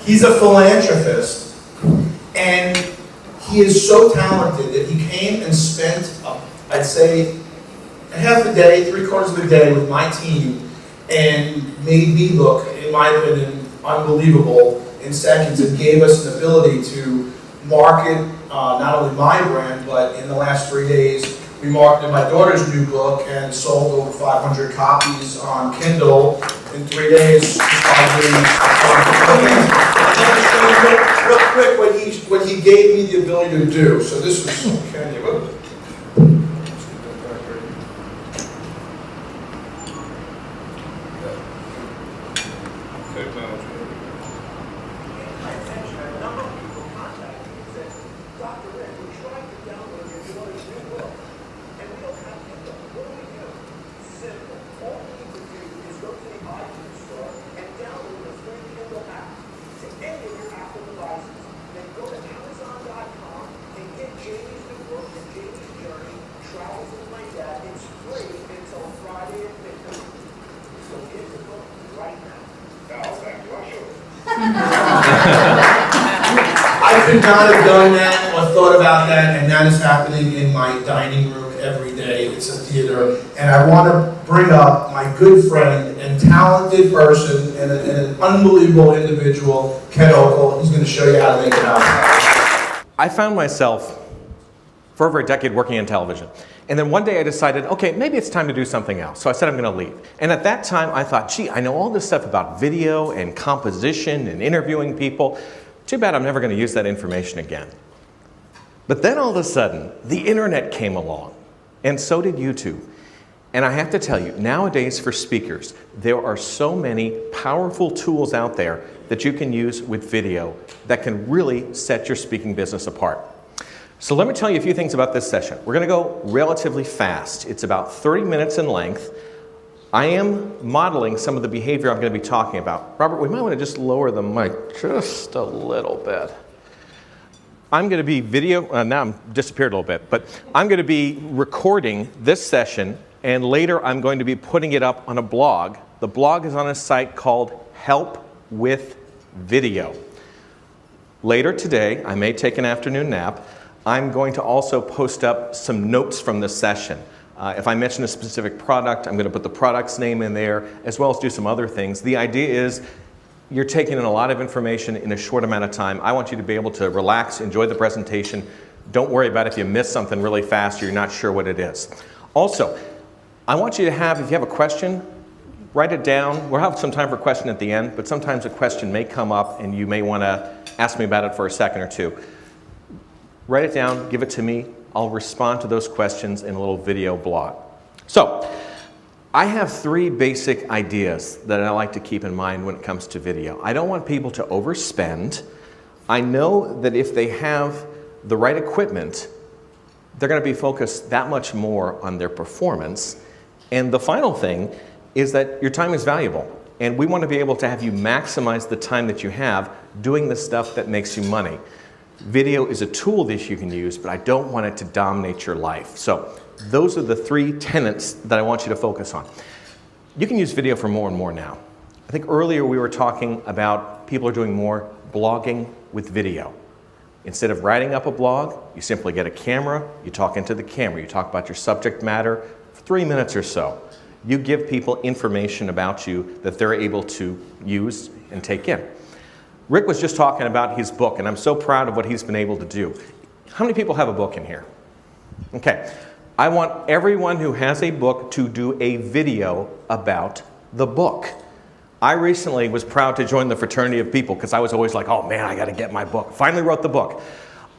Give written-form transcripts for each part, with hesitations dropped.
He's a philanthropist, and he is so talented that he came and spent, I'd say, half a day, 3/4 of a day with my team, and made me look, in my opinion, unbelievable in seconds, and gave us an ability to market not only my brand, but in the last 3 days, we marketed my daughter's new book and sold over 500 copies on Kindle in 3 days. Real quick, what he gave me the ability to do. So this was Candy. I could not have done that or thought about that, and that is happening in my dining room every day. It's a theater, and I want to bring up my good friend and talented person and an unbelievable individual, Ken Okel. He's going to show you how to make it happen. I found myself for over a decade working in television. And then one day I decided, okay, maybe it's time to do something else. So I said I'm going to leave. And at that time I thought, gee, I know all this stuff about video and composition and interviewing people. Too bad I'm never going to use that information again. But then all of a sudden, the internet came along, and so did YouTube. And I have to tell you, nowadays for speakers, there are so many powerful tools out there that you can use with video that can really set your speaking business apart. So let me tell you a few things about this session. We're going to go relatively fast. It's about 30 minutes in length. I am modeling some of the behavior I'm going to be talking about. Robert, we might want to just lower the mic just a little bit. I'm going to be now I'm disappeared a little bit, but I'm going to be recording this session, and later I'm going to be putting it up on a blog. The blog is on a site called Help with Video. Later today, I may take an afternoon nap. I'm going to also post up some notes from this session. If I mention a specific product, I'm going to put the product's name in there, as well as do some other things. The idea is you're taking in a lot of information in a short amount of time. I want you to be able to relax, enjoy the presentation. Don't worry about if you miss something really fast or you're not sure what it is. Also, I want you to have, if you have a question, write it down. We'll have some time for a question at the end, but sometimes a question may come up and you may want to ask me about it for a second or two. Write it down, give it to me. I'll respond to those questions in a little video blog. So, I have 3 basic ideas that I like to keep in mind when it comes to video. I don't want people to overspend. I know that if they have the right equipment, they're going to be focused that much more on their performance. And the final thing is that your time is valuable. And we want to be able to have you maximize the time that you have doing the stuff that makes you money. Video is a tool that you can use, but I don't want it to dominate your life. So those are the 3 tenets that I want you to focus on. You can use video for more and more now. I think earlier we were talking about people are doing more blogging with video. Instead of writing up a blog, you simply get a camera, you talk into the camera, you talk about your subject matter for 3 minutes or so. You give people information about you that they're able to use and take in. Rick was just talking about his book, and I'm so proud of what he's been able to do. How many people have a book in here? Okay. I want everyone who has a book to do a video about the book. I recently was proud to join the fraternity of people because I was always like, oh man, I got to get my book. Finally wrote the book.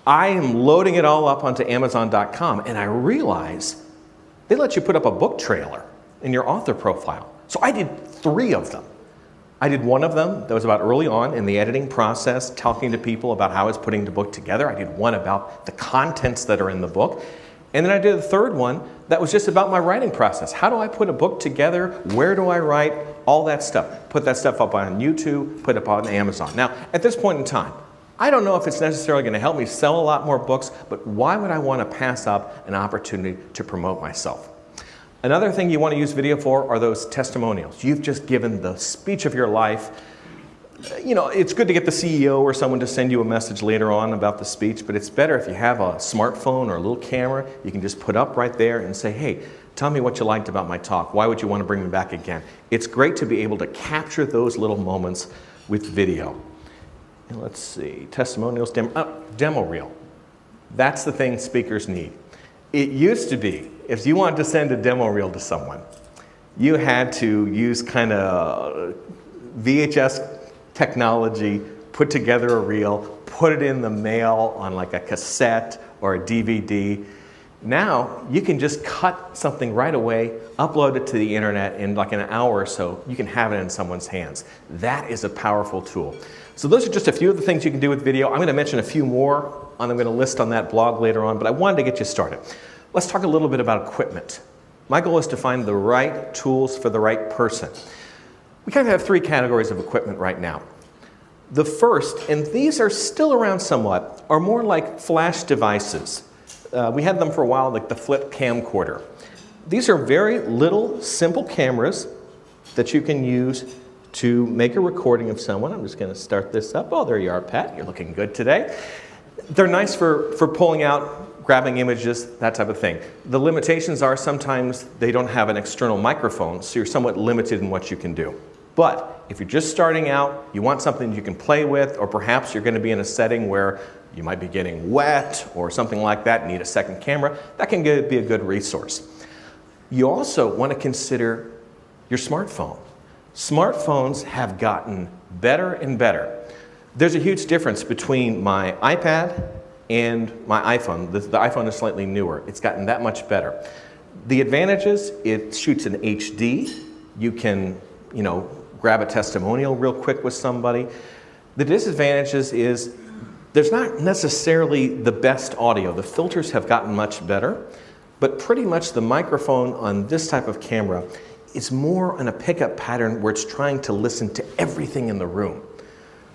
I am loading it all up onto Amazon.com, and I realize they let you put up a book trailer in your author profile. So I did 3 of them. I did one of them that was about early on in the editing process, talking to people about how I was putting the book together. I did one about the contents that are in the book. And then I did a 3rd one that was just about my writing process. How do I put a book together? Where do I write? All that stuff. Put that stuff up on YouTube, put it up on Amazon. Now, at this point in time, I don't know if it's necessarily going to help me sell a lot more books, but why would I want to pass up an opportunity to promote myself? Another thing you want to use video for are those testimonials. You've just given the speech of your life. it's good to get the CEO or someone to send you a message later on about the speech, but it's better if you have a smartphone or a little camera you can just put up right there and say, hey, tell me what you liked about my talk. Why would you want to bring me back again? It's great to be able to capture those little moments with video. And let's see, testimonials, demo reel. That's the thing speakers need. It used to be, if you wanted to send a demo reel to someone, you had to use kind of VHS technology, put together a reel, put it in the mail on like a cassette or a DVD. Now, you can just cut something right away, upload it to the internet in like an hour or so, you can have it in someone's hands. That is a powerful tool. So those are just a few of the things you can do with video. I'm going to mention a few more, and I'm going to list on that blog later on, but I wanted to get you started. Let's talk a little bit about equipment. My goal is to find the right tools for the right person. We kind of have three categories of equipment right now. The first, and these are still around somewhat, are more like flash devices. We had them for a while, like the flip camcorder. These are very little, simple cameras that you can use to make a recording of someone. I'm just going to start this up. Oh, there you are, Pat. You're looking good today. They're nice for pulling out, grabbing images, that type of thing. The limitations are sometimes they don't have an external microphone, so you're somewhat limited in what you can do. But if you're just starting out, you want something you can play with, or perhaps you're going to be in a setting where you might be getting wet or something like that, need a second camera, that can be a good resource. You also want to consider your smartphone. Smartphones have gotten better and better. There's a huge difference between my iPad and my iPhone. The iPhone is slightly newer. It's gotten that much better. The advantages, it shoots in HD. You can, grab a testimonial real quick with somebody. The disadvantages is there's not necessarily the best audio. The filters have gotten much better, but pretty much the microphone on this type of camera is more on a pickup pattern where it's trying to listen to everything in the room.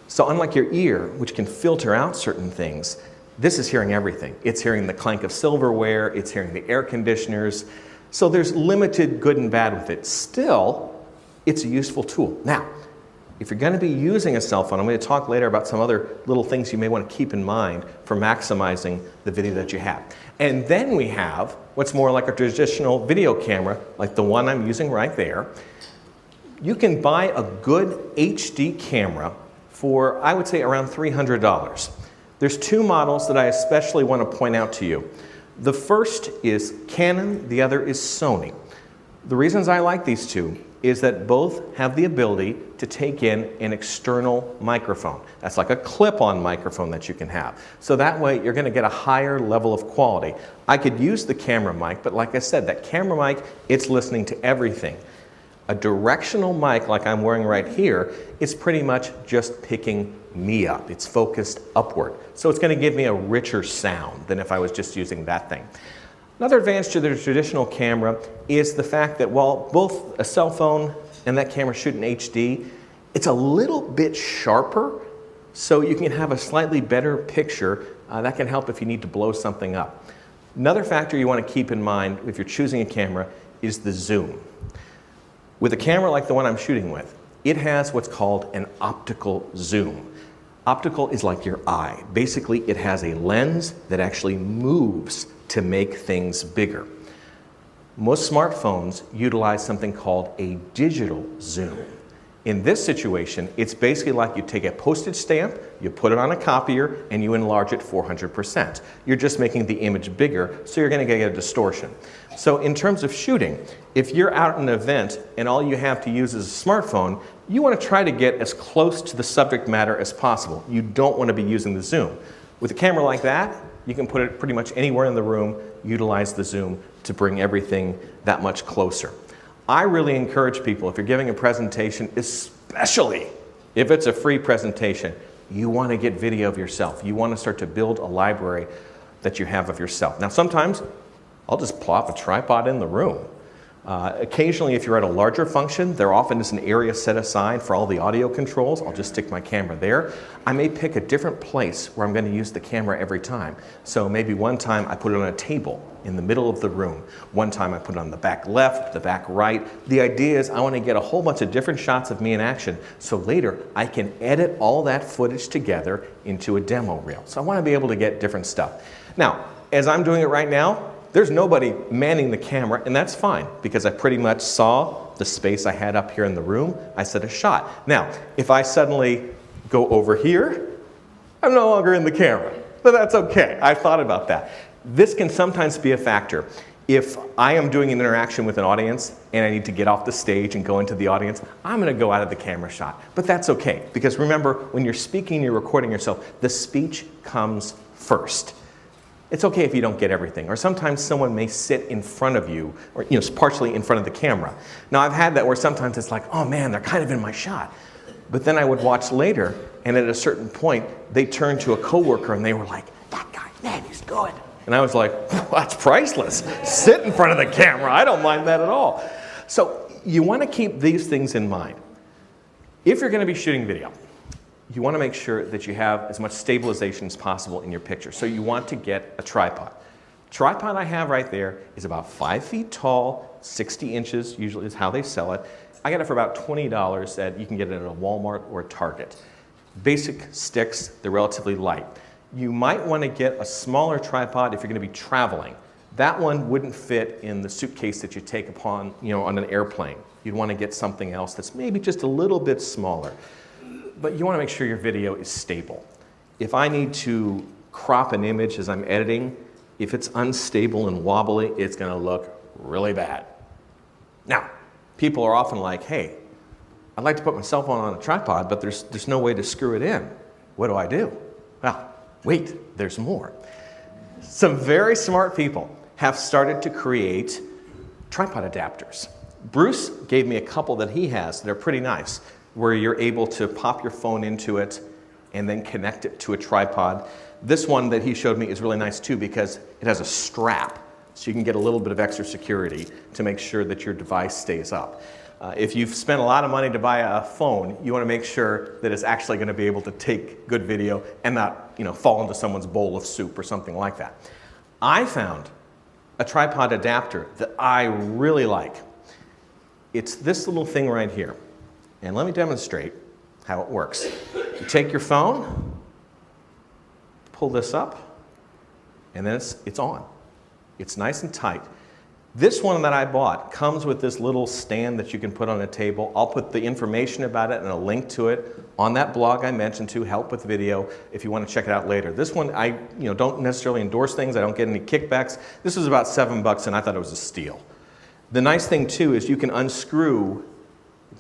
So unlike your ear, which can filter out certain things, this is hearing everything. It's hearing the clank of silverware, it's hearing the air conditioners. So there's limited good and bad with it. Still, it's a useful tool. Now, if you're going to be using a cell phone, I'm going to talk later about some other little things you may want to keep in mind for maximizing the video that you have. And then we have what's more like a traditional video camera, like the one I'm using right there. You can buy a good HD camera for, I would say, around $300. There's two models that I especially want to point out to you. The first is Canon, the other is Sony. The reasons I like these two is that both have the ability to take in an external microphone. That's like a clip-on microphone that you can have. So that way you're going to get a higher level of quality. I could use the camera mic, but like I said, that camera mic, it's listening to everything. A directional mic like I'm wearing right here is pretty much just picking me up. It's focused upward. So it's going to give me a richer sound than if I was just using that thing. Another advantage to the traditional camera is the fact that while both a cell phone and that camera shoot in HD, it's a little bit sharper, so you can have a slightly better picture. That can help if you need to blow something up. Another factor you want to keep in mind if you're choosing a camera is the zoom. With a camera like the one I'm shooting with, it has what's called an optical zoom. Optical is like your eye. Basically, it has a lens that actually moves to make things bigger. Most smartphones utilize something called a digital zoom. In this situation, it's basically like you take a postage stamp, you put it on a copier, and you enlarge it 400%. You're just making the image bigger, so you're going to get a distortion. So in terms of shooting, if you're out at an event and all you have to use is a smartphone, you want to try to get as close to the subject matter as possible. You don't want to be using the zoom. With a camera like that, you can put it pretty much anywhere in the room, utilize the zoom to bring everything that much closer. I really encourage people, if you're giving a presentation, especially if it's a free presentation, you want to get video of yourself. You want to start to build a library that you have of yourself. Now sometimes I'll just plop a tripod in the room. Occasionally, if you're at a larger function, there often is an area set aside for all the audio controls. I'll just stick my camera there. I may pick a different place where I'm going to use the camera every time. So maybe one time I put it on a table in the middle of the room. One time I put it on the back left, the back right. The idea is I want to get a whole bunch of different shots of me in action, so later I can edit all that footage together into a demo reel. So I want to be able to get different stuff. Now, as I'm doing it right now, there's nobody manning the camera, and that's fine, because I pretty much saw the space I had up here in the room. I set a shot. Now, if I suddenly go over here, I'm no longer in the camera, but that's okay. I thought about that. This can sometimes be a factor. If I am doing an interaction with an audience and I need to get off the stage and go into the audience, I'm going to go out of the camera shot. But that's okay, because remember, when you're speaking, you're recording yourself, the speech comes first. It's okay if you don't get everything, or sometimes someone may sit in front of you, or partially in front of the camera. Now I've had that where sometimes it's like, oh man, they're kind of in my shot. But then I would watch later, and at a certain point, they turned to a coworker and they were like, that guy, man, he's good. And I was like, well, that's priceless. Sit in front of the camera, I don't mind that at all. So you want to keep these things in mind. If you're going to be shooting video, you want to make sure that you have as much stabilization as possible in your picture. So you want to get a tripod. Tripod I have right there is about 5 feet tall, 60 inches usually is how they sell it. I got it for about $20 that you can get it at a Walmart or a Target. Basic sticks, they're relatively light. You might want to get a smaller tripod if you're going to be traveling. That one wouldn't fit in the suitcase that you take upon, on an airplane. You'd want to get something else that's maybe just a little bit smaller. But you want to make sure your video is stable. If I need to crop an image as I'm editing, if it's unstable and wobbly, it's going to look really bad. Now, people are often like, hey, I'd like to put my cell phone on a tripod, but there's no way to screw it in. What do I do? Well, wait, there's more. Some very smart people have started to create tripod adapters. Bruce gave me a couple that he has that are pretty nice, where you're able to pop your phone into it and then connect it to a tripod. This one that he showed me is really nice too, because it has a strap, so you can get a little bit of extra security to make sure that your device stays up. If you've spent a lot of money to buy a phone, you want to make sure that it's actually going to be able to take good video and not, fall into someone's bowl of soup or something like that. I found a tripod adapter that I really like. It's this little thing right here. And let me demonstrate how it works. You take your phone, pull this up, and then it's on. It's nice and tight. This one that I bought comes with this little stand that you can put on a table. I'll put the information about it and a link to it on that blog I mentioned to Help with Video if you want to check it out later. This one, I don't necessarily endorse things. I don't get any kickbacks. This was about $7 and I thought it was a steal. The nice thing too is you can unscrew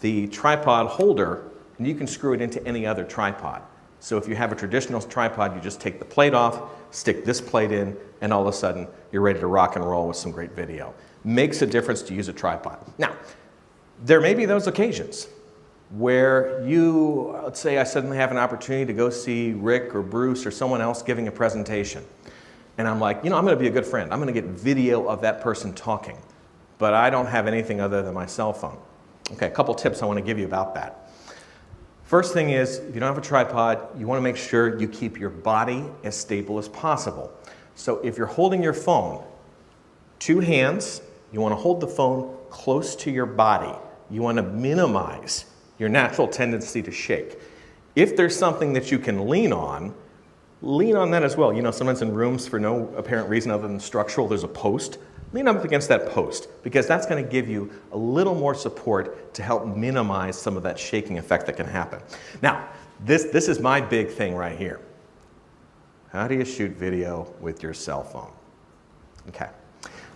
the tripod holder and you can screw it into any other tripod. So if you have a traditional tripod, you just take the plate off, stick this plate in, and all of a sudden you're ready to rock and roll with some great video. Makes a difference to use a tripod. Now, there may be those occasions where let's say I suddenly have an opportunity to go see Rick or Bruce or someone else giving a presentation. And I'm like, I'm going to be a good friend. I'm going to get video of that person talking. But I don't have anything other than my cell phone. Okay, a couple tips I want to give you about that. First thing is, if you don't have a tripod, you want to make sure you keep your body as stable as possible. So if you're holding your phone, 2 hands, you want to hold the phone close to your body. You want to minimize your natural tendency to shake. If there's something that you can lean on that as well. Sometimes in rooms for no apparent reason other than structural, there's a post. Lean up against that post, because that's going to give you a little more support to help minimize some of that shaking effect that can happen. Now, this is my big thing right here. How do you shoot video with your cell phone? Okay.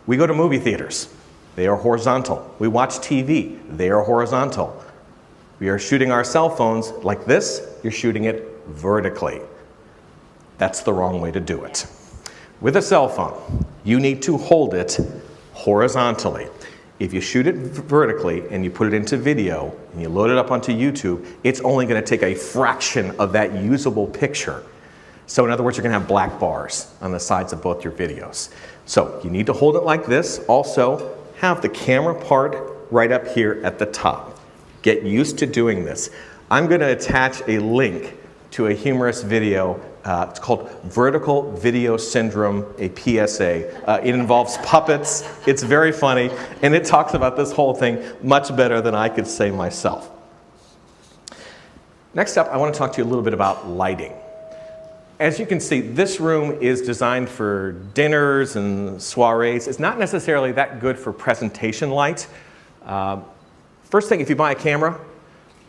We go to movie theaters. They are horizontal. We watch TV. They are horizontal. We are shooting our cell phones like this. You're shooting it vertically. That's the wrong way to do it. With a cell phone, you need to hold it horizontally. If you shoot it vertically and you put it into video and you load it up onto YouTube, it's only going to take a fraction of that usable picture. So in other words, you're going to have black bars on the sides of both your videos. So you need to hold it like this. Also, have the camera part right up here at the top. Get used to doing this. I'm going to attach a link to a humorous video. It's called Vertical Video Syndrome, a PSA. It involves puppets. It's very funny, and it talks about this whole thing much better than I could say myself. Next up, I want to talk to you a little bit about lighting. As you can see, this room is designed for dinners and soirees. It's not necessarily that good for presentation light. First thing, if you buy a camera,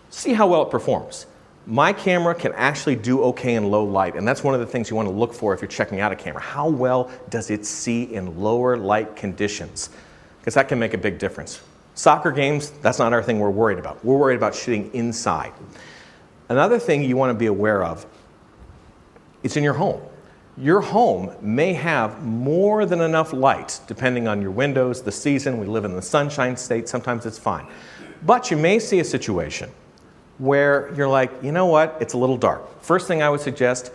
see how well it performs. My camera can actually do okay in low light, and that's one of the things you want to look for if you're checking out a camera. How well does it see in lower light conditions? Because that can make a big difference. Soccer games, that's not our thing we're worried about. We're worried about shooting inside. Another thing you want to be aware of is in your home. Your home may have more than enough light, depending on your windows, the season. We live in the sunshine state, sometimes it's fine. But you may see a situation where you're like, you know what, it's a little dark. First thing I would suggest,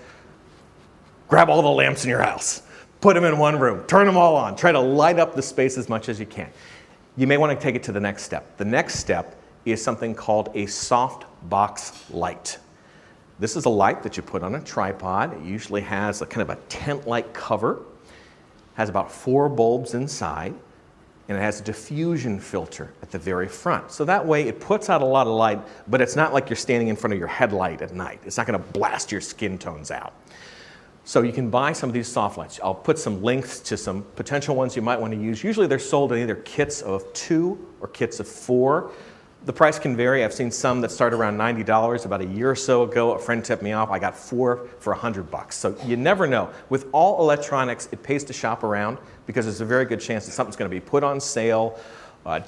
grab all the lamps in your house, put them in one room, turn them all on, try to light up the space as much as you can. You may want to take it to the next step. The next step is something called a soft box light. This is a light that you put on a tripod. It usually has a kind of a tent-like cover, has about 4 bulbs inside, and it has a diffusion filter at the very front. So that way it puts out a lot of light, but it's not like you're standing in front of your headlight at night. It's not going to blast your skin tones out. So you can buy some of these soft lights. I'll put some links to some potential ones you might want to use. Usually they're sold in either kits of 2 or kits of 4. The price can vary. I've seen some that start around $90. About a year or so ago, a friend tipped me off. I got 4 for $100. So you never know. With all electronics, it pays to shop around because there's a very good chance that something's going to be put on sale,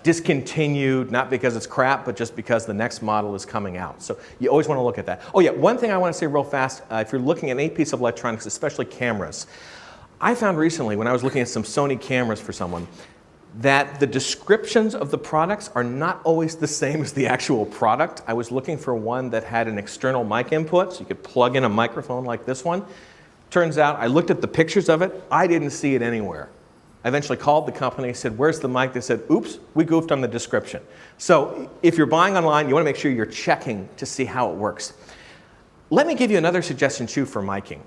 discontinued, not because it's crap, but just because the next model is coming out. So you always want to look at that. Oh yeah, one thing I want to say real fast, if you're looking at any piece of electronics, especially cameras, I found recently when I was looking at some Sony cameras for someone, that the descriptions of the products are not always the same as the actual product. I was looking for one that had an external mic input, so you could plug in a microphone like this one. Turns out, I looked at the pictures of it, I didn't see it anywhere. I eventually called the company, said, where's the mic? They said, oops, we goofed on the description. So if you're buying online, you want to make sure you're checking to see how it works. Let me give you another suggestion too for miking.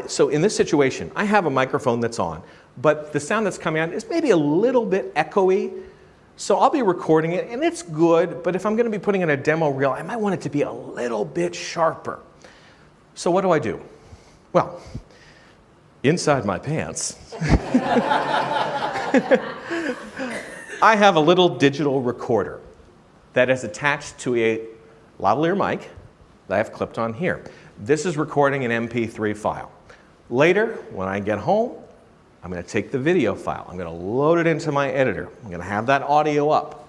So in this situation, I have a microphone that's on, but the sound that's coming out is maybe a little bit echoey. So I'll be recording it, and it's good, but if I'm going to be putting in a demo reel, I might want it to be a little bit sharper. So what do? Well, inside my pants, I have a little digital recorder that is attached to a lavalier mic that I have clipped on here. This is recording an MP3 file. Later, when I get home, I'm going to take the video file. I'm going to load it into my editor. I'm going to have that audio up.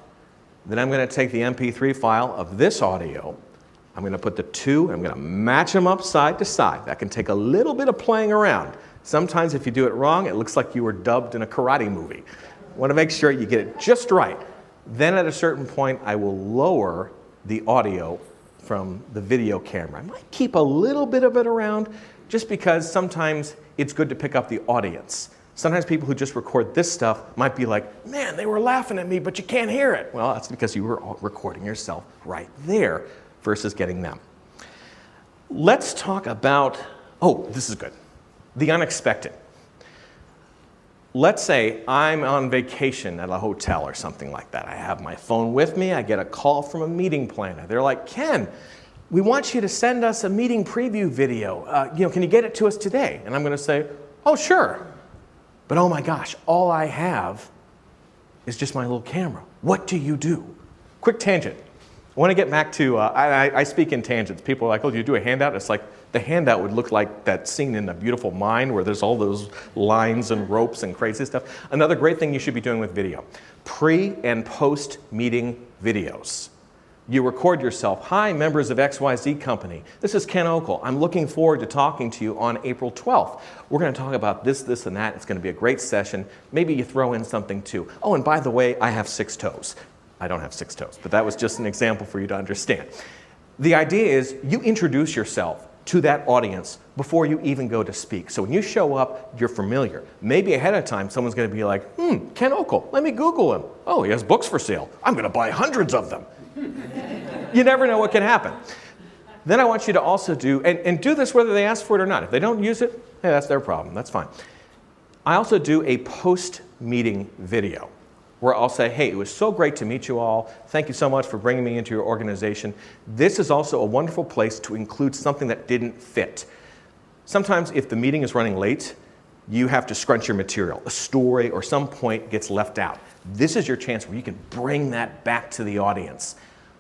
Then I'm going to take the MP3 file of this audio. I'm going to put the two, I'm going to match them up side to side. That can take a little bit of playing around. Sometimes if you do it wrong, it looks like you were dubbed in a karate movie. You want to make sure you get it just right. Then at a certain point, I will lower the audio from the video camera. I might keep a little bit of it around just because sometimes it's good to pick up the audience. Sometimes people who just record this stuff might be like, man, they were laughing at me, but you can't hear it. Well, that's because you were recording yourself right there versus getting them. Let's talk about, oh, this is good, the unexpected. Let's say I'm on vacation at a hotel or something like that. I have my phone with me. I get a call from a meeting planner. They're like, Ken, we want you to send us a meeting preview video. Can you get it to us today? And I'm going to say, oh, sure. But oh my gosh, all I have is just my little camera. What do you do? Quick tangent. I want to get back to, I speak in tangents. People are like, oh, do you do a handout? It's like the handout would look like that scene in A Beautiful Mind where there's all those lines and ropes and crazy stuff. Another great thing you should be doing with video, pre and post meeting videos. You record yourself. Hi, members of XYZ Company. This is Ken Okel. I'm looking forward to talking to you on April 12th. We're going to talk about this, this, and that. It's going to be a great session. Maybe you throw in something too. Oh, and by the way, I have 6 toes. I don't have 6 toes, but that was just an example for you to understand. The idea is you introduce yourself to that audience before you even go to speak. So when you show up, you're familiar. Maybe ahead of time, someone's going to be like, Ken Okel, let me Google him. Oh, he has books for sale. I'm going to buy hundreds of them. You never know what can happen. Then I want you to also do, and do this whether they ask for it or not. If they don't use it, hey, that's their problem. That's fine. I also do a post-meeting video where I'll say, hey, it was so great to meet you all. Thank you so much for bringing me into your organization. This is also a wonderful place to include something that didn't fit. Sometimes if the meeting is running late, you have to scrunch your material. A story or some point gets left out. This is your chance where you can bring that back to the audience.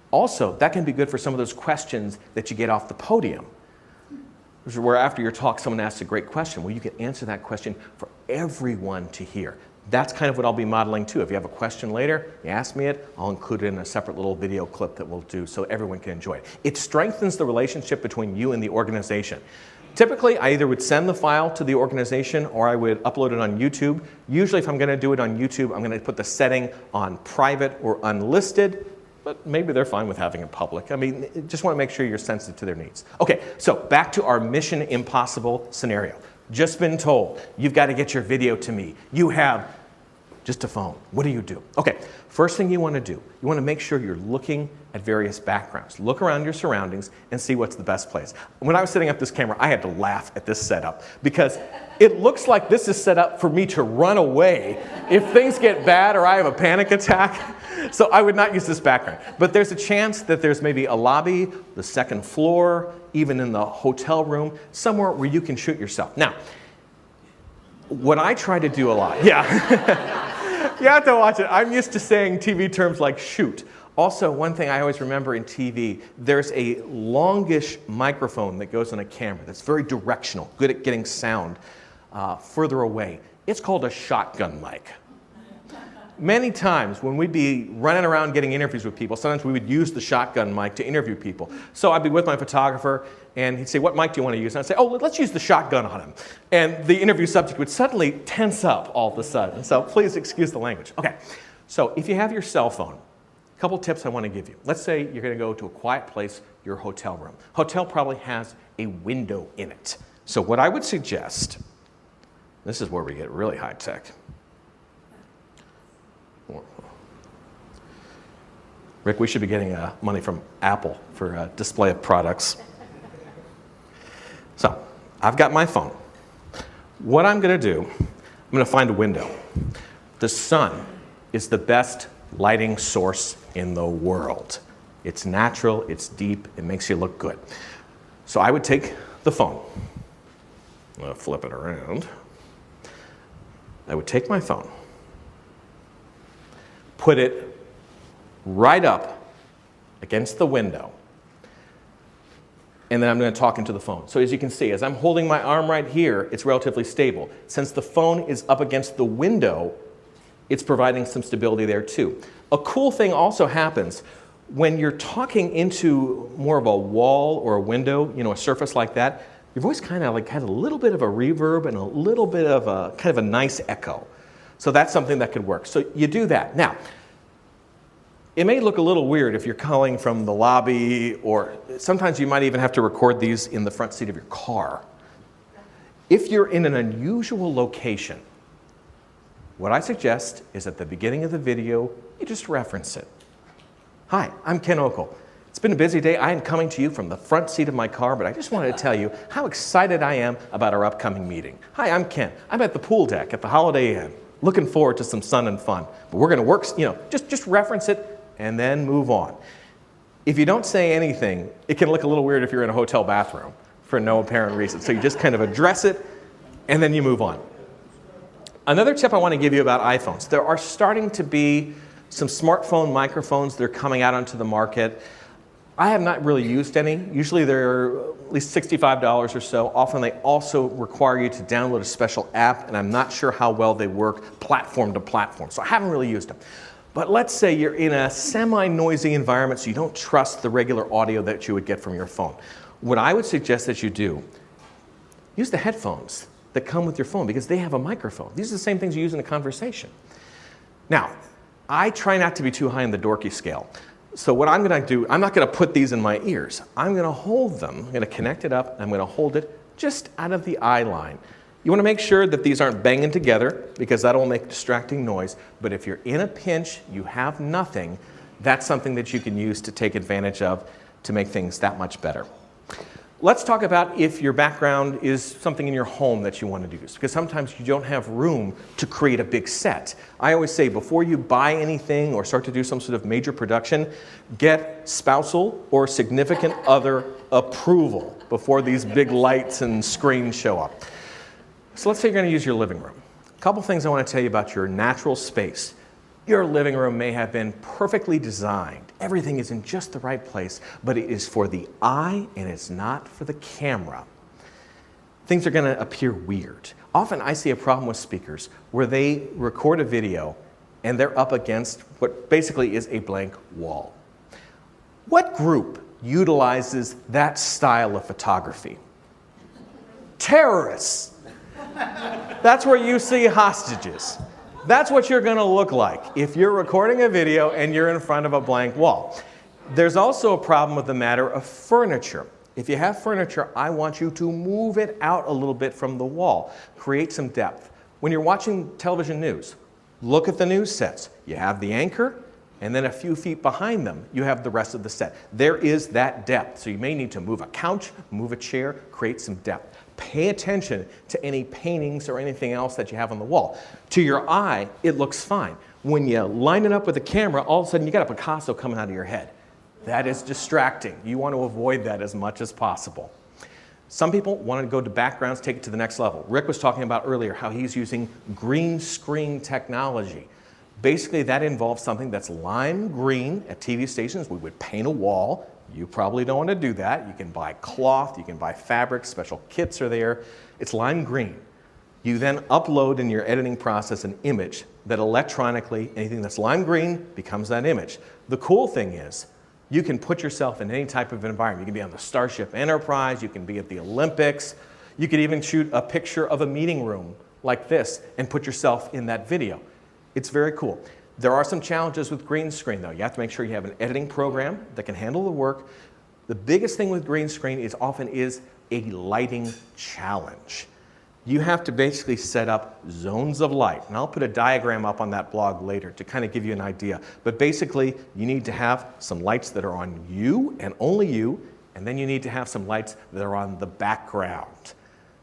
Also, that can be good for some of those questions that you get off the podium. Where after your talk, someone asks a great question. Well, you can answer that question for everyone to hear. That's kind of what I'll be modeling too. If you have a question later, you ask me it, I'll include it in a separate little video clip that we'll do so everyone can enjoy it. It strengthens the relationship between you and the organization. Typically, I either would send the file to the organization or I would upload it on YouTube. Usually, if I'm going to do it on YouTube, I'm going to put the setting on private or unlisted. But maybe they're fine with having it public. I mean, just want to make sure you're sensitive to their needs. Okay, so back to our Mission Impossible scenario. Just been told, you've got to get your video to me. You have just a phone. What do you do? Okay, first thing you want to do, you want to make sure you're looking at various backgrounds. Look around your surroundings and see what's the best place. When I was setting up this camera, I had to laugh at this setup because it looks like this is set up for me to run away if things get bad or I have a panic attack. So I would not use this background. But there's a chance that there's maybe a lobby, the second floor, even in the hotel room, somewhere where you can shoot yourself. Now, what I try to do a lot, yeah. You have to watch it. I'm used to saying TV terms like shoot. Also, one thing I always remember in TV, there's a longish microphone that goes on a camera that's very directional, good at getting sound further away. It's called a shotgun mic. Many times when we'd be running around getting interviews with people, sometimes we would use the shotgun mic to interview people. So I'd be with my photographer and he'd say, what mic do you want to use? And I'd say, oh, let's use the shotgun on him. And the interview subject would suddenly tense up all of a sudden. So please excuse the language. Okay, so if you have your cell phone, a couple tips I want to give you. Let's say you're going to go to a quiet place, your hotel room. Hotel probably has a window in it. So what I would suggest, this is where we get really high tech. Rick, we should be getting money from Apple for display of products. So, I've got my phone. What I'm going to do, I'm going to find a window. The sun is the best lighting source in the world. It's natural, it's deep, it makes you look good. So I would take the phone. I'm going to flip it around. I would take my phone, put it right up against the window, and then I'm going to talk into the phone. So as you can see, as I'm holding my arm right here, it's relatively stable. Since the phone is up against the window, it's providing some stability there too. A cool thing also happens when you're talking into more of a wall or a window, a surface like that, your voice kind of like has a little bit of a reverb and a little bit of a kind of a nice echo. So that's something that could work. So you do that. Now, it may look a little weird if you're calling from the lobby, or sometimes you might even have to record these in the front seat of your car. If you're in an unusual location, what I suggest is at the beginning of the video, you just reference it. Hi, I'm Ken Okel. It's been a busy day. I am coming to you from the front seat of my car, but I just wanted to tell you how excited I am about our upcoming meeting. Hi, I'm Ken. I'm at the pool deck at the Holiday Inn. Looking forward to some sun and fun. But we're going to work, just reference it and then move on. If you don't say anything, it can look a little weird if you're in a hotel bathroom for no apparent reason. So you just kind of address it and then you move on. Another tip I want to give you about iPhones. There are starting to be some smartphone microphones that are coming out onto the market. I have not really used any. Usually they're at least $65 or so. Often they also require you to download a special app, and I'm not sure how well they work platform to platform. So I haven't really used them. But let's say you're in a semi-noisy environment, so you don't trust the regular audio that you would get from your phone. What I would suggest that you do, use the headphones that come with your phone because they have a microphone. These are the same things you use in a conversation. Now, I try not to be too high on the dorky scale. So what I'm going to do, I'm not going to put these in my ears. I'm going to hold them. I'm going to connect it up. And I'm going to hold it just out of the eye line. You want to make sure that these aren't banging together because that'll make distracting noise. But if you're in a pinch, you have nothing, that's something that you can use to take advantage of to make things that much better. Let's talk about if your background is something in your home that you want to use, because sometimes you don't have room to create a big set. I always say before you buy anything or start to do some sort of major production, get spousal or significant other approval before these big lights and screens show up. So let's say you're going to use your living room. A couple things I want to tell you about your natural space. Your living room may have been perfectly designed. Everything is in just the right place, but it is for the eye and it's not for the camera. Things are going to appear weird. Often I see a problem with speakers where they record a video and they're up against what basically is a blank wall. What group utilizes that style of photography? Terrorists. That's where you see hostages. That's what you're going to look like if you're recording a video and you're in front of a blank wall. There's also a problem with the matter of furniture. If you have furniture, I want you to move it out a little bit from the wall. Create some depth. When you're watching television news, look at the news sets. You have the anchor, and then a few feet behind them, you have the rest of the set. There is that depth. So you may need to move a couch, move a chair, create some depth. Pay attention to any paintings or anything else that you have on the wall. To your eye, it looks fine. When you line it up with the camera, all of a sudden you got a Picasso coming out of your head. That is distracting. You want to avoid that as much as possible. Some people want to go to backgrounds, take it to the next level. Rick was talking about earlier how he's using green screen technology. Basically, that involves something that's lime green. At TV stations, we would paint a wall. You probably don't want to do that. You can buy cloth, you can buy fabric, special kits are there. It's lime green. You then upload in your editing process an image that electronically, anything that's lime green becomes that image. The cool thing is, you can put yourself in any type of environment. You can be on the Starship Enterprise, you can be at the Olympics, you could even shoot a picture of a meeting room like this and put yourself in that video. It's very cool. There are some challenges with green screen though. You have to make sure you have an editing program that can handle the work. The biggest thing with green screen is often a lighting challenge. You have to basically set up zones of light. And I'll put a diagram up on that blog later to kind of give you an idea. But basically, you need to have some lights that are on you and only you, and then you need to have some lights that are on the background.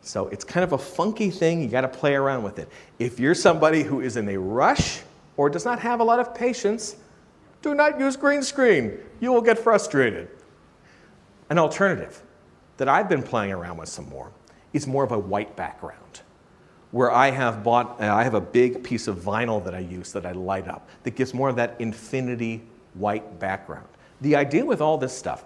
So it's kind of a funky thing. You got to play around with it. If you're somebody who is in a rush or does not have a lot of patience, do not use green screen. You will get frustrated. An alternative that I've been playing around with some more is more of a white background, where I have a big piece of vinyl that I use that I light up that gives more of that infinity white background. The idea with all this stuff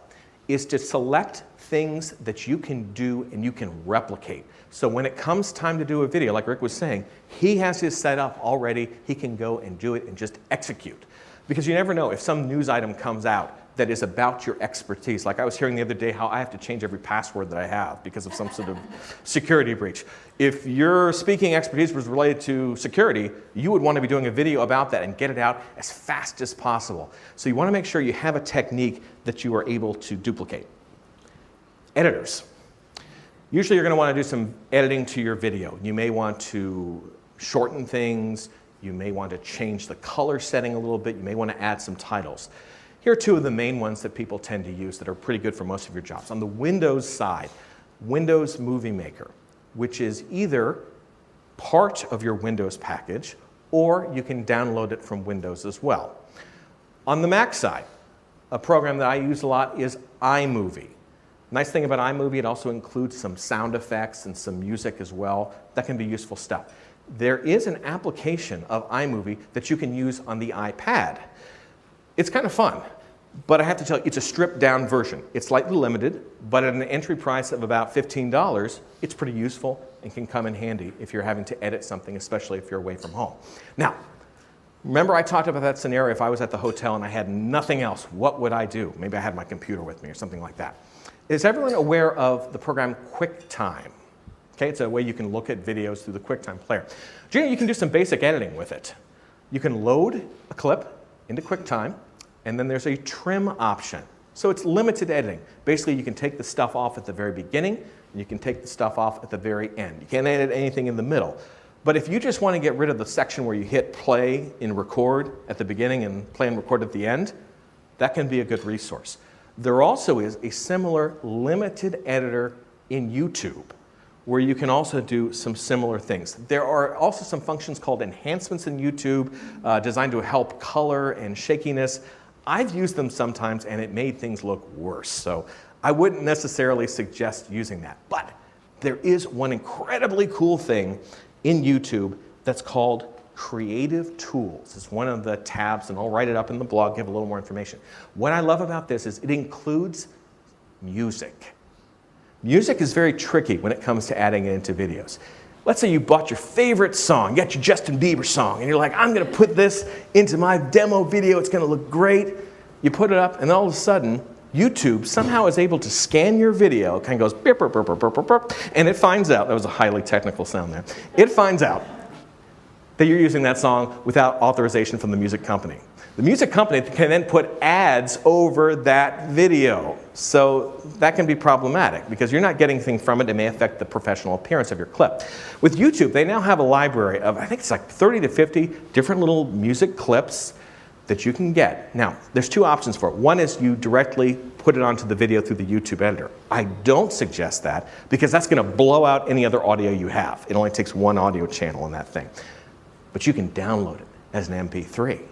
is to select things that you can do and you can replicate. So when it comes time to do a video, like Rick was saying, he has his setup already. He can go and do it and just execute. Because you never know if some news item comes out that is about your expertise. Like I was hearing the other day how I have to change every password that I have because of some sort of security breach. If your speaking expertise was related to security, you would want to be doing a video about that and get it out as fast as possible. So you want to make sure you have a technique that you are able to duplicate. Editors. Usually you're going to want to do some editing to your video. You may want to shorten things. You may want to change the color setting a little bit. You may want to add some titles. Here are two of the main ones that people tend to use that are pretty good for most of your jobs. On the Windows side, Windows Movie Maker, which is either part of your Windows package or you can download it from Windows as well. On the Mac side, a program that I use a lot is iMovie. Nice thing about iMovie, it also includes some sound effects and some music as well. That can be useful stuff. There is an application of iMovie that you can use on the iPad. It's kind of fun, but I have to tell you, it's a stripped down version. It's slightly limited, but at an entry price of about $15, it's pretty useful and can come in handy if you're having to edit something, especially if you're away from home. Now, remember I talked about that scenario if I was at the hotel and I had nothing else, what would I do? Maybe I had my computer with me or something like that. Is everyone aware of the program QuickTime? Okay, it's a way you can look at videos through the QuickTime player. You can do some basic editing with it. You can load a clip into QuickTime, And then there's a trim option. So it's limited editing. Basically, you can take the stuff off at the very beginning, and you can take the stuff off at the very end. You can't edit anything in the middle. But if you just want to get rid of the section where you hit play and record at the beginning and play and record at the end, that can be a good resource. There also is a similar limited editor in YouTube where you can also do some similar things. There are also some functions called enhancements in YouTube designed to help color and shakiness. I've used them sometimes and it made things look worse. So I wouldn't necessarily suggest using that. But there is one incredibly cool thing in YouTube that's called Creative Tools. It's one of the tabs, and I'll write it up in the blog, give a little more information. What I love about this is it includes music. Music is very tricky when it comes to adding it into videos. Let's say you bought your favorite song, you got your Justin Bieber song, and you're like, I'm gonna put this into my demo video, it's gonna look great. You put it up, and all of a sudden, YouTube somehow is able to scan your video, it kind of goes beep, beep, beep, beep, beep, beep, beep, and it finds out, that was a highly technical sound there, it finds out that you're using that song without authorization from the music company. The music company can then put ads over that video. So that can be problematic because you're not getting anything from it. It may affect the professional appearance of your clip. With YouTube, they now have a library of, I think it's like 30 to 50 different little music clips that you can get. Now, there's two options for it. One is you directly put it onto the video through the YouTube editor. I don't suggest that because that's going to blow out any other audio you have. It only takes one audio channel in that thing. But you can download it as an MP3.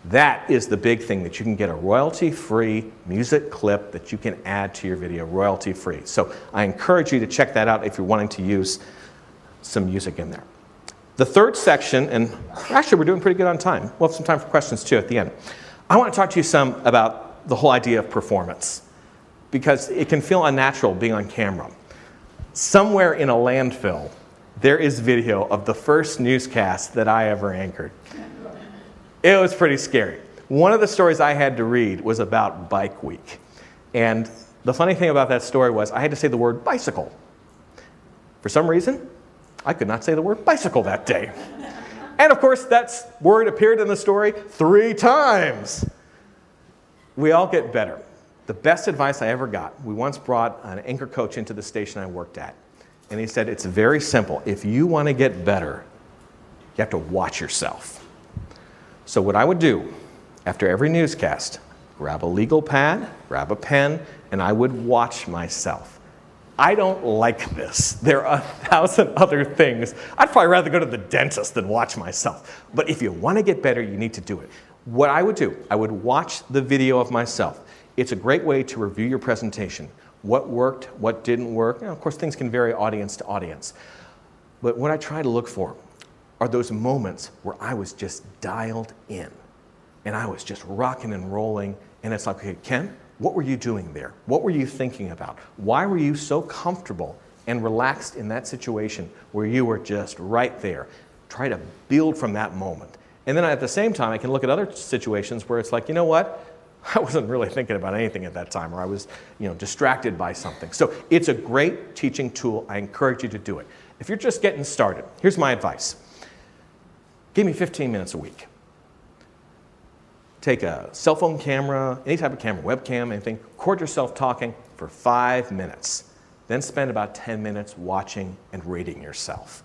That is the big thing, that you can get a royalty-free music clip that you can add to your video royalty-free. So I encourage you to check that out if you're wanting to use some music in there. The third section, and actually we're doing pretty good on time. We'll have some time for questions too at the end. I want to talk to you some about the whole idea of performance because it can feel unnatural being on camera. Somewhere in a landfill, there is video of the first newscast that I ever anchored. It was pretty scary. One of the stories I had to read was about Bike Week. And the funny thing about that story was I had to say the word bicycle. For some reason, I could not say the word bicycle that day. And of course, that word appeared in the story 3 times. We all get better. The best advice I ever got, we once brought an anchor coach into the station I worked at. And he said, it's very simple. If you want to get better, you have to watch yourself. So what I would do after every newscast, grab a legal pad, grab a pen, and I would watch myself. I don't like this. There are 1,000 other things. I'd probably rather go to the dentist than watch myself. But if you want to get better, you need to do it. What I would do, I would watch the video of myself. It's a great way to review your presentation. What worked, what didn't work. Now, of course, things can vary audience to audience. But what I try to look for are those moments where I was just dialed in and I was just rocking and rolling. And it's like, okay, Ken, what were you doing there? What were you thinking about? Why were you so comfortable and relaxed in that situation where you were just right there? Try to build from that moment. And then at the same time, I can look at other situations where it's like, you know what? I wasn't really thinking about anything at that time, or I was, distracted by something. So it's a great teaching tool. I encourage you to do it. If you're just getting started, here's my advice. Give me 15 minutes a week. Take a cell phone camera, any type of camera, webcam, anything, record yourself talking for 5 minutes. Then spend about 10 minutes watching and rating yourself.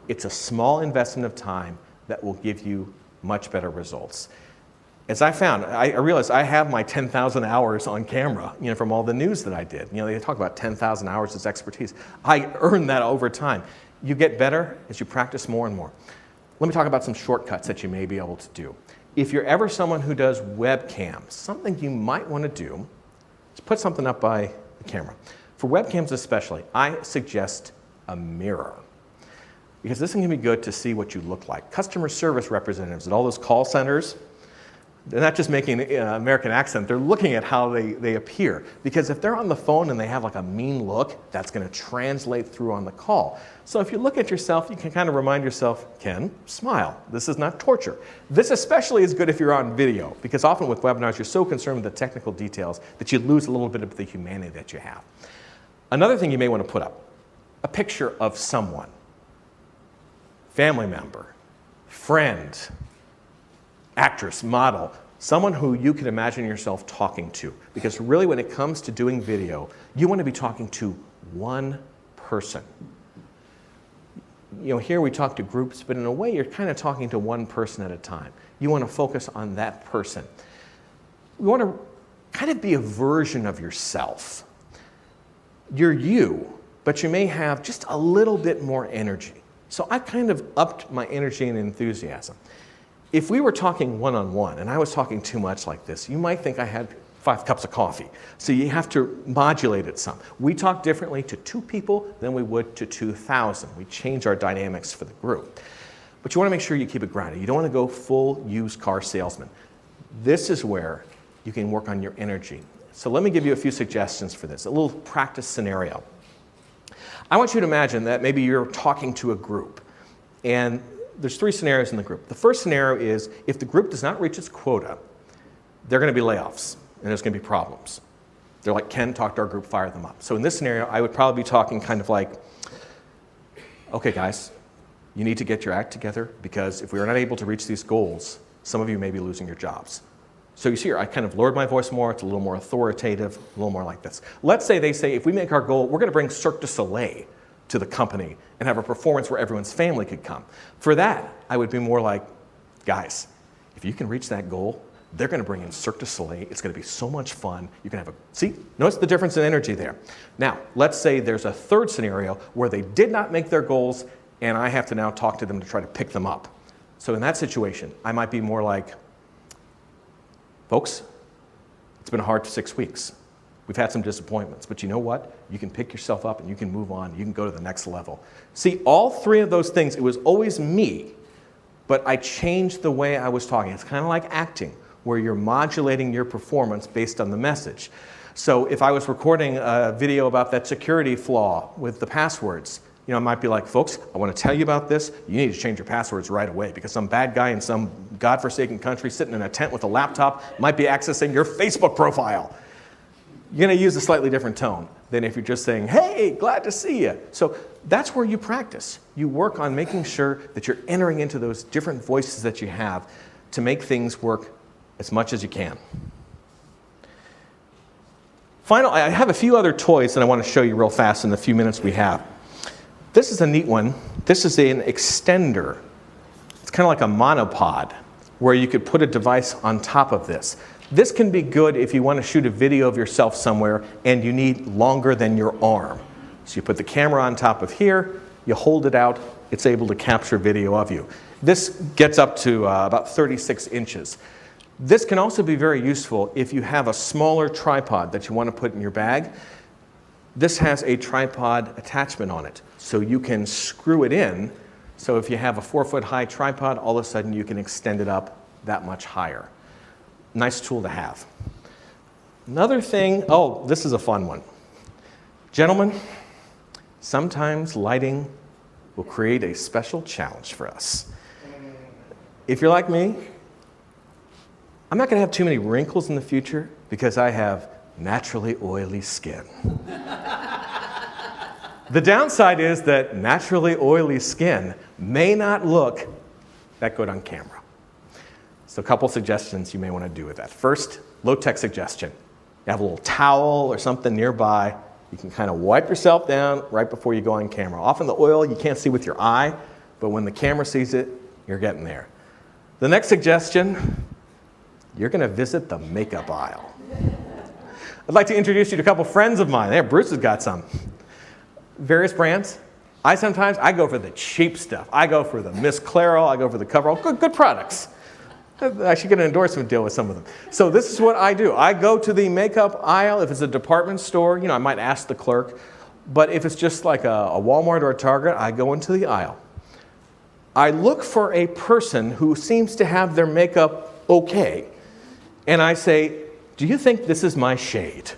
It's a small investment of time that will give you much better results. As I found, I realized I have my 10,000 hours on camera, from all the news that I did. They talk about 10,000 hours as expertise. I earned that over time. You get better as you practice more and more. Let me talk about some shortcuts that you may be able to do. If you're ever someone who does webcams, something you might want to do is put something up by the camera. For webcams especially, I suggest a mirror. Because this can be good to see what you look like. Customer service representatives at all those call centers, they're not just making an American accent, they're looking at how they appear. Because if they're on the phone and they have like a mean look, that's going to translate through on the call. So if you look at yourself, you can kind of remind yourself, Ken, smile. This is not torture. This especially is good if you're on video, because often with webinars, you're so concerned with the technical details that you lose a little bit of the humanity that you have. Another thing you may want to put up, a picture of someone. Family member, friend, actress, model, Someone who you can imagine yourself talking to. Because really when it comes to doing video, you want to be talking to one person. Here we talk to groups, but in a way you're kind of talking to one person at a time. You want to focus on that person. You want to kind of be a version of yourself. You're you, but you may have just a little bit more energy. So I kind of upped my energy and enthusiasm. If we were talking one-on-one and I was talking too much like this, you might think I had 5 cups of coffee. So you have to modulate it some. We talk differently to 2 people than we would to 2,000. We change our dynamics for the group. But you want to make sure you keep it grounded. You don't want to go full used car salesman. This is where you can work on your energy. So let me give you a few suggestions for this, a little practice scenario. I want you to imagine that maybe you're talking to a group, and there's 3 scenarios in the group. The first scenario is if the group does not reach its quota, there are going to be layoffs, and there's going to be problems. They're like, Ken, talk to our group, fire them up. So in this scenario, I would probably be talking kind of like, okay, guys, you need to get your act together because if we are not able to reach these goals, some of you may be losing your jobs. So you see here, I kind of lowered my voice more. It's a little more authoritative, a little more like this. Let's say they say, if we make our goal, we're going to bring Cirque du Soleil to the company and have a performance where everyone's family could come. For that, I would be more like, guys, if you can reach that goal, they're going to bring in Cirque du Soleil. It's going to be so much fun. You can have a, see, notice the difference in energy there. Now, let's say there's a third scenario where they did not make their goals and I have to now talk to them to try to pick them up. So in that situation, I might be more like, folks, it's been a hard 6 weeks. We've had some disappointments, but you know what? You can pick yourself up and you can move on. You can go to the next level. See, all 3 of those things, it was always me, but I changed the way I was talking. It's kind of like acting, where you're modulating your performance based on the message. So if I was recording a video about that security flaw with the passwords, I might be like, folks, I want to tell you about this. You need to change your passwords right away because some bad guy in some godforsaken country sitting in a tent with a laptop might be accessing your Facebook profile. You're going to use a slightly different tone than if you're just saying, hey, glad to see you. So that's where you practice. You work on making sure that you're entering into those different voices that you have to make things work as much as you can. Finally, I have a few other toys that I want to show you real fast in the few minutes we have. This is a neat one. This is an extender. It's kind of like a monopod where you could put a device on top of this. This can be good if you want to shoot a video of yourself somewhere and you need longer than your arm. So you put the camera on top of here, you hold it out, it's able to capture video of you. This gets up to about 36 inches. This can also be very useful if you have a smaller tripod that you want to put in your bag. This has a tripod attachment on it, so you can screw it in. So if you have a 4-foot high tripod, all of a sudden you can extend it up that much higher. Nice tool to have. Another thing, oh, this is a fun one. Gentlemen, sometimes lighting will create a special challenge for us. If you're like me, I'm not going to have too many wrinkles in the future because I have naturally oily skin. The downside is that naturally oily skin may not look that good on camera. So a couple suggestions you may want to do with that. First, low-tech suggestion. You have a little towel or something nearby. You can kind of wipe yourself down right before you go on camera. Often the oil you can't see with your eye, but when the camera sees it, you're getting there. The next suggestion, you're going to visit the makeup aisle. I'd like to introduce you to a couple friends of mine. There, Bruce has got some. Various brands. I go for the cheap stuff. I go for the Miss Clairol. I go for the Coverall. Good products. I should get an endorsement deal with some of them. So this is what I do. I go to the makeup aisle. If it's a department store, I might ask the clerk. But if it's just like a Walmart or a Target, I go into the aisle. I look for a person who seems to have their makeup okay. And I say, do you think this is my shade?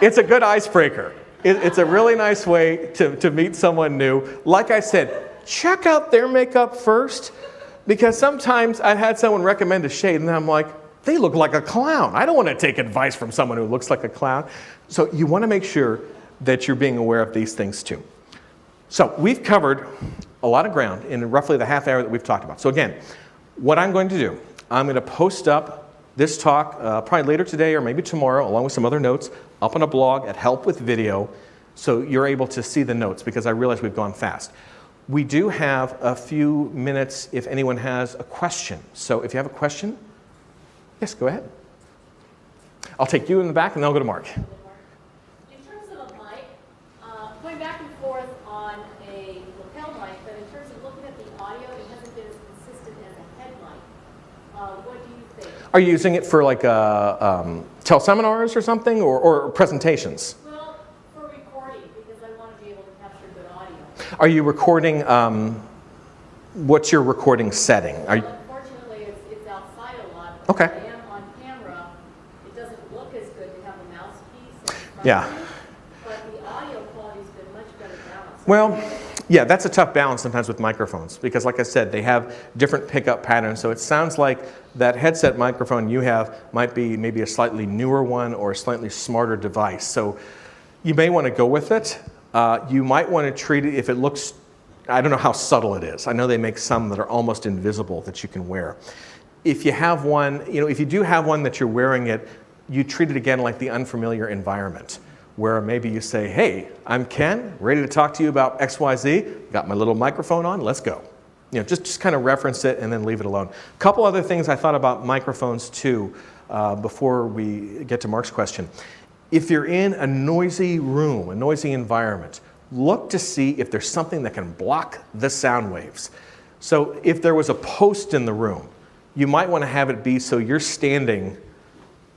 It's a good icebreaker. It's a really nice way to meet someone new. Like I said, check out their makeup first, because sometimes I've had someone recommend a shade and I'm like, they look like a clown. I don't want to take advice from someone who looks like a clown. So you want to make sure that you're being aware of these things too. So we've covered a lot of ground in roughly the half hour that we've talked about. So again, what I'm going to do, I'm going to post up this talk probably later today or maybe tomorrow, along with some other notes, up on a blog at Help with Video, so you're able to see the notes, because I realize we've gone fast. We do have a few minutes if anyone has a question. So if you have a question, yes, go ahead. I'll take you in the back and then I'll go to Mark. In terms of a mic, going back and forth on a lapel mic, but in terms of looking at the audio, it hasn't been as consistent as a head mic. What do you think? Are you using it for like teleseminars or something, or presentations? Well, for recording, because I want to be able to capture good audio. Are you recording, what's your recording setting? Unfortunately, it's outside a lot. Okay. When I am on camera, it doesn't look as good to have a mouthpiece in front Yeah. of me, but the audio quality's been much better balanced. Well, yeah, that's a tough balance sometimes with microphones, because like I said, they have different pickup patterns. So it sounds like that headset microphone you have might be maybe a slightly newer one or a slightly smarter device. So you may want to go with it. You might want to treat it if it looks, I don't know how subtle it is. I know they make some that are almost invisible that you can wear. If you have one, if you do have one that you're wearing it, you treat it again like the unfamiliar environment, where maybe you say, hey, I'm Ken, ready to talk to you about XYZ, got my little microphone on, let's go. Just kind of reference it and then leave it alone. A couple other things I thought about microphones too, before we get to Mark's question. If you're in a noisy room, a noisy environment, look to see if there's something that can block the sound waves. So if there was a post in the room, you might want to have it be so you're standing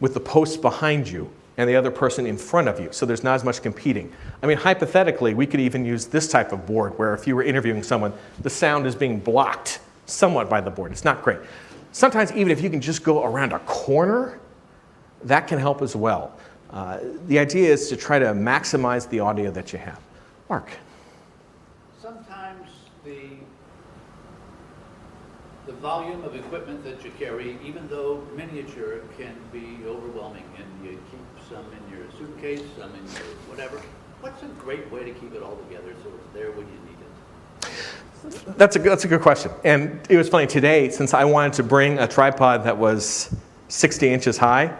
with the post behind you and the other person in front of you, so there's not as much competing. I mean, hypothetically, we could even use this type of board where if you were interviewing someone, the sound is being blocked somewhat by the board. It's not great. Sometimes even if you can just go around a corner, that can help as well. The idea is to try to maximize the audio that you have. Mark. Sometimes the volume of equipment that you carry, even though miniature, can be overwhelming, and you keep some in your suitcase, some in your whatever. What's a great way to keep it all together so it's there when you need it? That's a good question. And it was funny today, since I wanted to bring a tripod that was 60 inches high,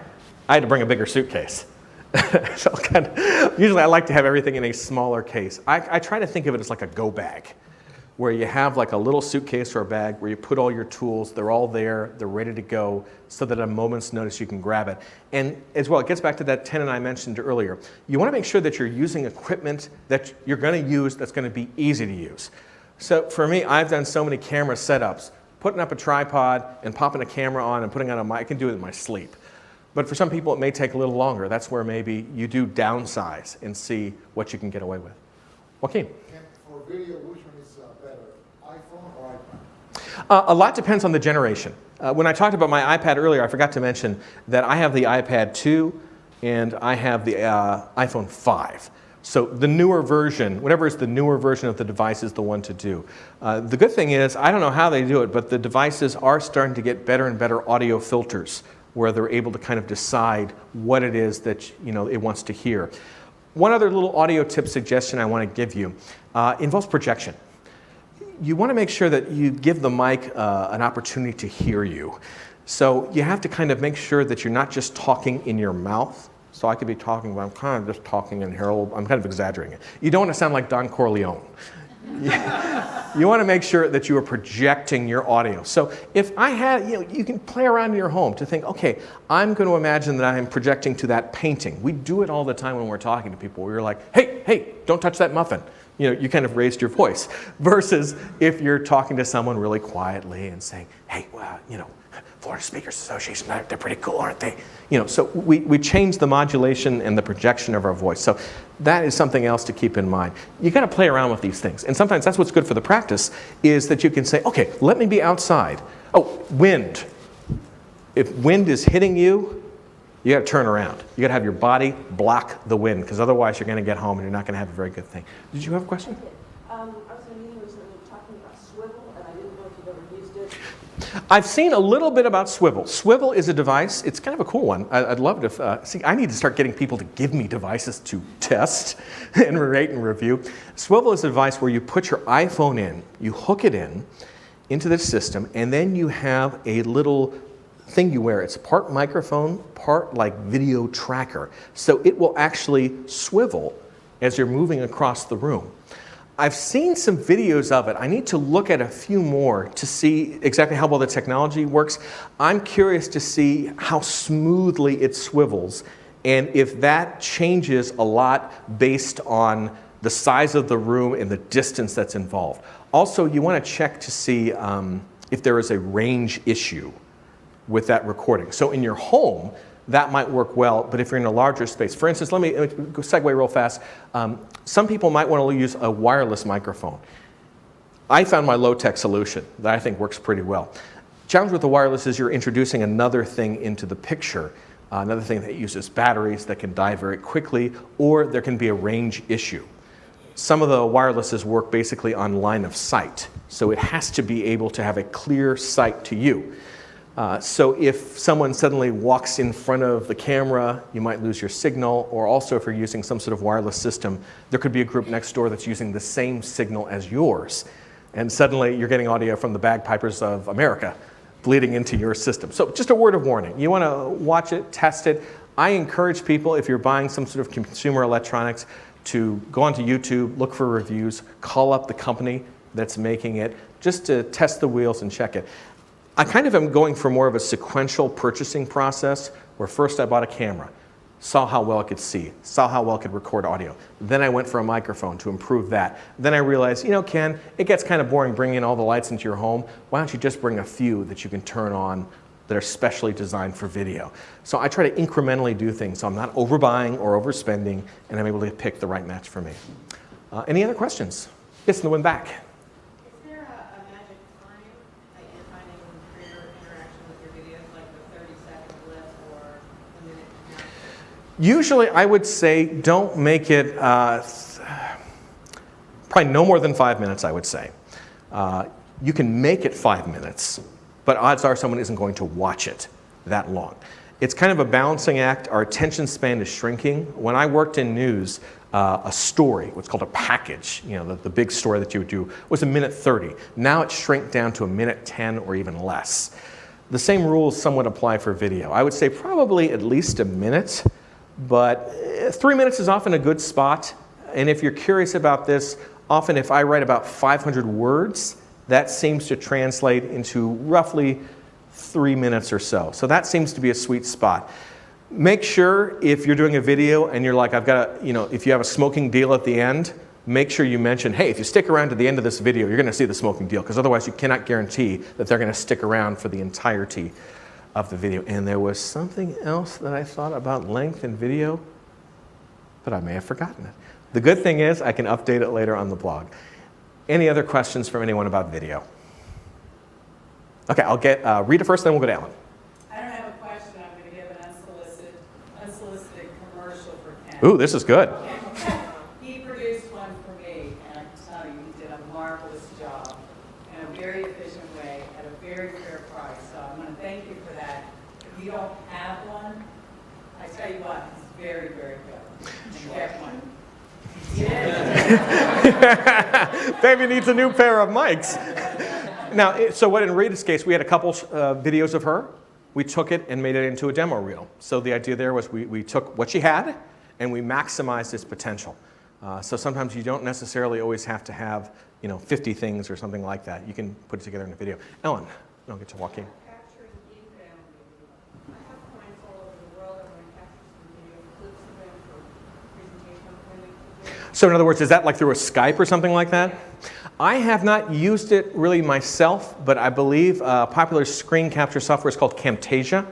I had to bring a bigger suitcase. So usually I like to have everything in a smaller case. I try to think of it as like a go bag, where you have like a little suitcase or a bag where you put all your tools, they're all there, they're ready to go, so that at a moment's notice you can grab it. And as well, it gets back to that tenet I mentioned earlier. You want to make sure that you're using equipment that you're going to use that's going to be easy to use. So for me, I've done so many camera setups, putting up a tripod and popping a camera on and putting on a mic. I can do it in my sleep. But for some people, it may take a little longer. That's where maybe you do downsize and see what you can get away with. Joaquin. For video, which one is better, iPhone or iPad? A lot depends on the generation. When I talked about my iPad earlier, I forgot to mention that I have the iPad 2 and I have the iPhone 5. So the newer version, whatever is the newer version of the device is the one to do. The good thing is, I don't know how they do it, but the devices are starting to get better and better audio filters, where they're able to kind of decide what it is that it wants to hear. One other little audio tip suggestion I want to give you involves projection. You want to make sure that you give the mic an opportunity to hear you. So you have to kind of make sure that you're not just talking in your mouth. So I could be talking, but I'm kind of just talking in here. I'm kind of exaggerating it. You don't want to sound like Don Corleone. You want to make sure that you are projecting your audio. So if I had, you can play around in your home to think, okay, I'm going to imagine that I am projecting to that painting. We do it all the time when we're talking to people. We're like, hey, don't touch that muffin. You kind of raised your voice. Versus if you're talking to someone really quietly and saying, hey, well, Florida Speakers Association, they're pretty cool, aren't they? So we change the modulation and the projection of our voice. So that is something else to keep in mind. You got to play around with these things. And sometimes that's what's good for the practice, is that you can say, okay, let me be outside. Oh, wind. If wind is hitting you, you got to turn around. You got to have your body block the wind, because otherwise you're going to get home and you're not going to have a very good thing. Did you have a question? I was in a meeting recently talking about swivel, and I didn't know if you've ever used it. I've seen a little bit about Swivel. Swivel is a device. It's kind of a cool one. I'd love it if, see, I need to start getting people to give me devices to test and rate and review. Swivel is a device where you put your iPhone in, you hook it into the system, and then you have a little thing you wear. It's part microphone, part like video tracker. So it will actually swivel as you're moving across the room. I've seen some videos of it. I need to look at a few more to see exactly how well the technology works. I'm curious to see how smoothly it swivels and if that changes a lot based on the size of the room and the distance that's involved. Also, you want to check to see if there is a range issue with that recording. So in your home, that might work well, but if you're in a larger space, for instance, let me segue real fast. Some people might want to use a wireless microphone. I found my low-tech solution that I think works pretty well. Challenge with the wireless is you're introducing another thing into the picture, another thing that uses batteries that can die very quickly, or there can be a range issue. Some of the wirelesses work basically on line of sight, so it has to be able to have a clear sight to you. So if someone suddenly walks in front of the camera, you might lose your signal, or also if you're using some sort of wireless system, there could be a group next door that's using the same signal as yours, and suddenly you're getting audio from the bagpipers of America bleeding into your system. So just a word of warning. You want to watch it, test it. I encourage people, if you're buying some sort of consumer electronics, to go onto YouTube, look for reviews, call up the company that's making it, just to test the wheels and check it. I kind of am going for more of a sequential purchasing process where first I bought a camera, saw how well it could see, saw how well it could record audio. Then I went for a microphone to improve that. Then I realized, you know, Ken, it gets kind of boring bringing in all the lights into your home. Why don't you just bring a few that you can turn on that are specially designed for video? So I try to incrementally do things so I'm not overbuying or overspending, and I'm able to pick the right match for me. Any other questions? Yes, in the one back. Usually I would say don't make it, probably no more than 5 minutes, I would say. You can make it 5 minutes, but odds are someone isn't going to watch it that long. It's kind of a balancing act. Our attention span is shrinking. When I worked in news, a story, what's called a package, you know, the big story that you would do, was 1:30. Now it's shrink down to 1:10 or even less. The same rules somewhat apply for video. I would say probably at least a minute, but 3 minutes is often a good spot. And if you're curious about this, often if I write about 500 words, that seems to translate into roughly 3 minutes or so. So that seems to be a sweet spot. Make sure if you're doing a video and you're like, I've got to, you know, if you have a smoking deal at the end, make sure you mention, hey, if you stick around to the end of this video, you're going to see the smoking deal, because otherwise you cannot guarantee that they're going to stick around for the entirety of the video. And there was something else that I thought about length in video, but I may have forgotten it. The good thing is I can update it later on the blog. Any other questions from anyone about video? Okay, I'll get Rita first, then we'll go to Ellen. I don't have a question. I'm going to give an unsolicited commercial for Ken. Ooh, this is good. He produced one for me, and I can tell you he did a marvelous job in a very efficient way at a very fair price. So I'm going to thank you for that. If you don't have one, I tell you what, it's very, very good. And get one. Baby needs a new pair of mics. Now, so what in Rita's case, we had a couple videos of her. We took it and made it into a demo reel. So the idea there was we took what she had and we maximized its potential. So sometimes you don't necessarily always have to have, 50 things or something like that. You can put it together in a video. Ellen, don't get to walk in. Capturing inbound video. I have clients all over the world. I'm going to capture some video clips of them for presentation clinics. So in other words, is that like through a Skype or something like that? I have not used it really myself, but I believe popular screen capture software is called Camtasia.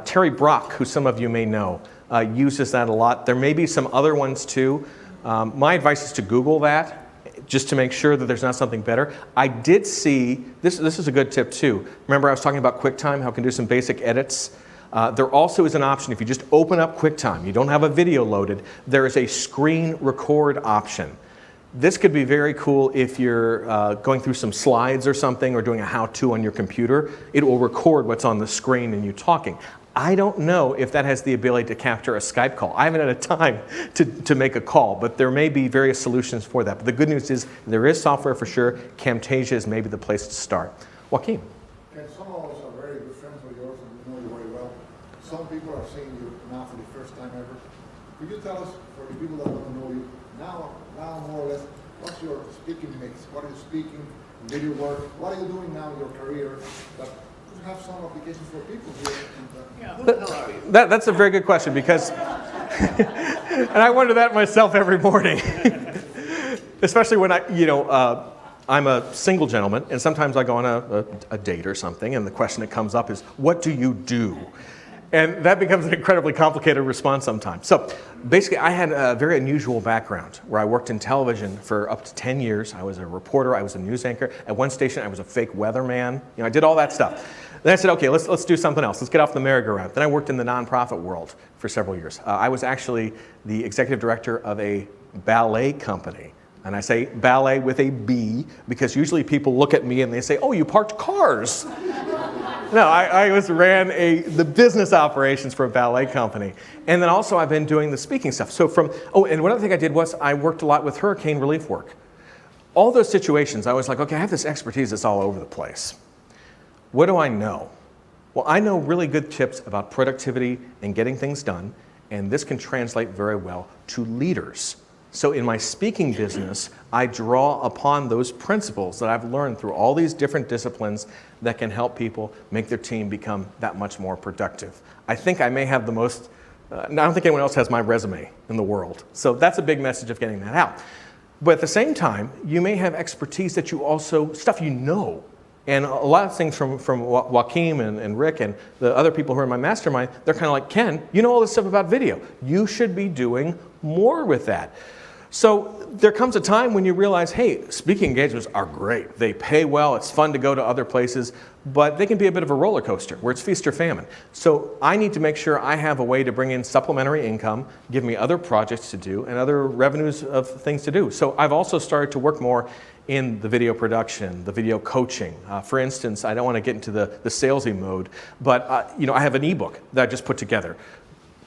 Terry Brock, who some of you may know, uses that a lot. There may be some other ones too. My advice is to Google that, just to make sure that there's not something better. I did see, this is a good tip too. Remember I was talking about QuickTime, how it can do some basic edits? There also is an option, if you just open up QuickTime, you don't have a video loaded, there is a screen record option. This could be very cool if you're going through some slides or something or doing a how-to on your computer. It will record what's on the screen and you talking. I don't know if that has the ability to capture a Skype call. I haven't had a time to make a call, but there may be various solutions for that. But the good news is there is software for sure. Camtasia is maybe the place to start. Joaquin. Okay, some of us are very good friends of yours and we know you very well. Some people are seeing you now for the first time ever. Could you tell us, for the people that don't know you, now more or less, what's your speaking mix? What are you speaking? Video work? What are you doing now in your career that could have some applications for people here? Yeah, who the hell are you? That's a very good question because, and I wonder that myself every morning, especially when I'm a single gentleman, and sometimes I go on a date or something, and the question that comes up is, what do you do? And that becomes an incredibly complicated response sometimes. So basically, I had a very unusual background where I worked in television for up to 10 years. I was a reporter, I was a news anchor. At one station, I was a fake weatherman. I did all that stuff. Then I said, okay, let's do something else. Let's get off the merry-go-round. Then I worked in the nonprofit world for several years. I was actually the executive director of a ballet company. And I say ballet with a B because usually people look at me and they say, oh, you parked cars. No, I ran the business operations for a ballet company. And then also I've been doing the speaking stuff. So and one other thing I did was I worked a lot with hurricane relief work. All those situations, I was like, okay, I have this expertise that's all over the place. What do I know? Well, I know really good tips about productivity and getting things done, and this can translate very well to leaders. So in my speaking business, I draw upon those principles that I've learned through all these different disciplines that can help people make their team become that much more productive. I think I may have the most, I don't think anyone else has my resume in the world. So that's a big message of getting that out. But at the same time, you may have expertise that you also, stuff you know. And a lot of things from Joaquin and Rick and the other people who are in my mastermind, they're kind of like, Ken, you know all this stuff about video. You should be doing more with that. So there comes a time when you realize, hey, speaking engagements are great. They pay well, it's fun to go to other places, but they can be a bit of a roller coaster where it's feast or famine. So I need to make sure I have a way to bring in supplementary income, give me other projects to do, and other revenues of things to do. So I've also started to work more in the video production, the video coaching. For instance, I don't want to get into the salesy mode, but I have an ebook that I just put together.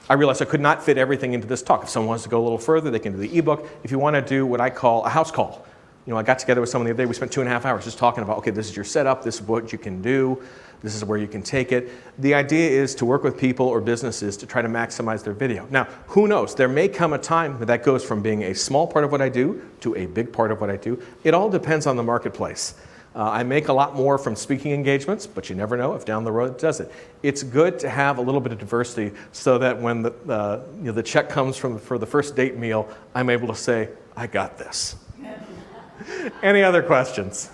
I realized I could not fit everything into this talk. If someone wants to go a little further, they can do the ebook. If you want to do what I call a house call, I got together with someone the other day. We spent 2.5 hours just talking about, okay, this is your setup, this is what you can do, this is where you can take it. The idea is to work with people or businesses to try to maximize their video. Now, who knows? There may come a time that goes from being a small part of what I do to a big part of what I do. It all depends on the marketplace. I make a lot more from speaking engagements, but you never know if down the road it does it. It's good to have a little bit of diversity so that when the check comes for the first date meal, I'm able to say, I got this. Any other questions?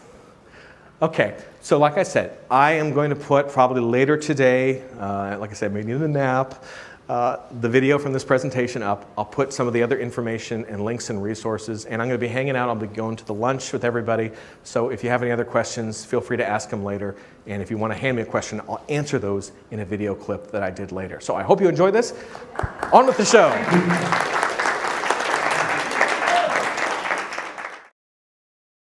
Okay, so like I said, I am going to put probably later today, like I said, maybe in a nap, the video from this presentation up. I'll put some of the other information and links and resources, and I'm going to be hanging out. I'll be going to the lunch with everybody. So if you have any other questions, feel free to ask them later. And if you want to hand me a question, I'll answer those in a video clip that I did later. So I hope you enjoyed this. On with the show.